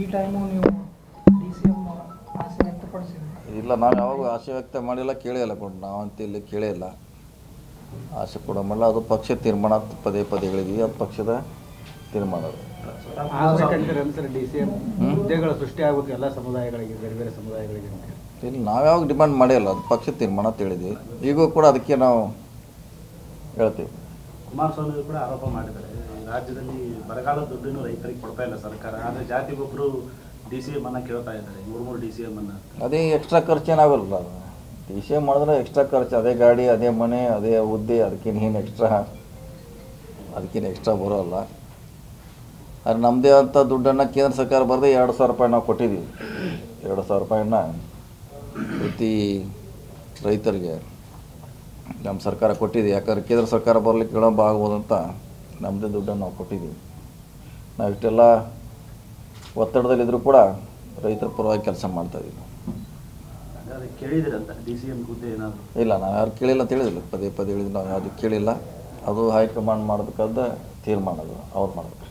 ಈ ಟೈಮು ನೀವು D C M ಆಸೆ ವ್ಯಕ್ತಪಡಿಸಿದ್ರಿ? ಇಲ್ಲ, ನಾವು ಯಾವಾಗ ಆಸೆ ವ್ಯಕ್ತ ಮಾಡಿಲ್ಲ, ಕೇಳಿಲ್ಲ ಕೊಂಡು ನಾವಂತ ಇಲ್ಲಿ ಕೇಳಿಲ್ಲ, ಆಸೆ ಕೂಡ ಮಾಡಲ್ಲ. ಅದು ಪಕ್ಷ ತೀರ್ಮಾನ ಪದೇ ಪದೇ ಹೇಳಿದ್ವಿ, ಅದು ಪಕ್ಷದ ತೀರ್ಮಾನ. ಡಿ ಸಿ ಎಂ ಹುದ್ದೆಗಳ ಸೃಷ್ಟಿಯಾಗಬೇಕು ಎಲ್ಲ ಸಮುದಾಯಗಳಿಗೆ, ಬೇರೆ ಬೇರೆ ಸಮುದಾಯಗಳಿಗೆ ಅಂತ ಇಲ್ಲಿ ನಾವು ಯಾವಾಗ ಡಿಮ್ಯಾಂಡ್ ಮಾಡಿಲ್ಲ, ಅದು ಪಕ್ಷ ತೀರ್ಮಾನ ಅಂತ ಹೇಳಿದ್ವಿ. ಈಗೂ ಕೂಡ ಅದಕ್ಕೆ ನಾವು ಹೇಳ್ತೀವಿ. ಕುಮಾರಸ್ವಾಮಿ ಕೂಡ ಆರೋಪ ಮಾಡಿದ್ದಾರೆ, ರಾಜ್ಯದಲ್ಲಿ ಬರಗಾಲದ ದುಡ್ಡನ್ನು ರೈತರಿಗೆ ಕೊಡ್ತಾ ಇಲ್ಲ ಸರ್ಕಾರ, ಆದರೆ ಜಾತಿಗೊಬ್ಬರು ಡಿ ಸಿ ಎಂ ಅನ್ನ ಕೇಳ್ತಾ ಇದ್ದಾರೆ, 3 ಡಿ ಸಿ ಎಂ ಅನ್ನ. ಅದೇ ಎಕ್ಸ್ಟ್ರಾ ಖರ್ಚು ಏನಾಗಲ್ಲ, ಅದು ಡಿ ಸಿ ಎಂ ಮಾಡಿದ್ರೆ ಎಕ್ಸ್ಟ್ರಾ ಖರ್ಚು, ಅದೇ ಗಾಡಿ, ಅದೇ ಮನೆ, ಅದೇ ಹುದ್ದೆ, ಅದಕ್ಕೇನು ಎಕ್ಸ್ಟ್ರಾ ಬರೋಲ್ಲ. ಆದರೆ ನಮ್ಮದೇ ಅಂತ ದುಡ್ಡನ್ನು ಕೇಂದ್ರ ಸರ್ಕಾರ ಬರೆದು 2,000 ರೂಪಾಯಿ ನಾವು ಕೊಟ್ಟಿದ್ದೀವಿ. 2,000 ರೂಪಾಯಿನ ಪ್ರತಿ ರೈತರಿಗೆ ನಮ್ಮ ಸರ್ಕಾರ ಕೊಟ್ಟಿದ್ದೀವಿ. ಯಾಕಂದ್ರೆ ಕೇಂದ್ರ ಸರ್ಕಾರ ಬರಲಿಕ್ಕೆ ವಿಳಂಬ ಆಗ್ಬೋದಂತ ನಮ್ಮದೇ ದುಡ್ಡನ್ನು ನಾವು ಕೊಟ್ಟಿದ್ದೀವಿ. ನಾವು ಇಷ್ಟೆಲ್ಲ ಒತ್ತಡದಲ್ಲಿದ್ದರೂ ಕೂಡ ರೈತರ ಪರವಾಗಿ ಕೆಲಸ ಮಾಡ್ತಾಯಿದ್ದೀವಿ. ಕೇಳಿದಿರಂತ ಡಿ ಸಿ ಎಂ ಹುದ್ದೆ ಏನಾದರೂ? ಇಲ್ಲ, ನಾವು ಯಾರು ಕೇಳಿಲ್ಲ ಅಂತ ಹೇಳಿದಿಲ್ಲ, ಪದೇ ಪದೇ ಹೇಳಿದ್ರು, ನಾವು ಯಾವುದು ಕೇಳಿಲ್ಲ. ಅದು ಹೈಕಮಾಂಡ್ ಮಾಡಬೇಕಾದ ತೀರ್ಮಾನ, ಅದು ಅವ್ರು ಮಾಡಬೇಕು.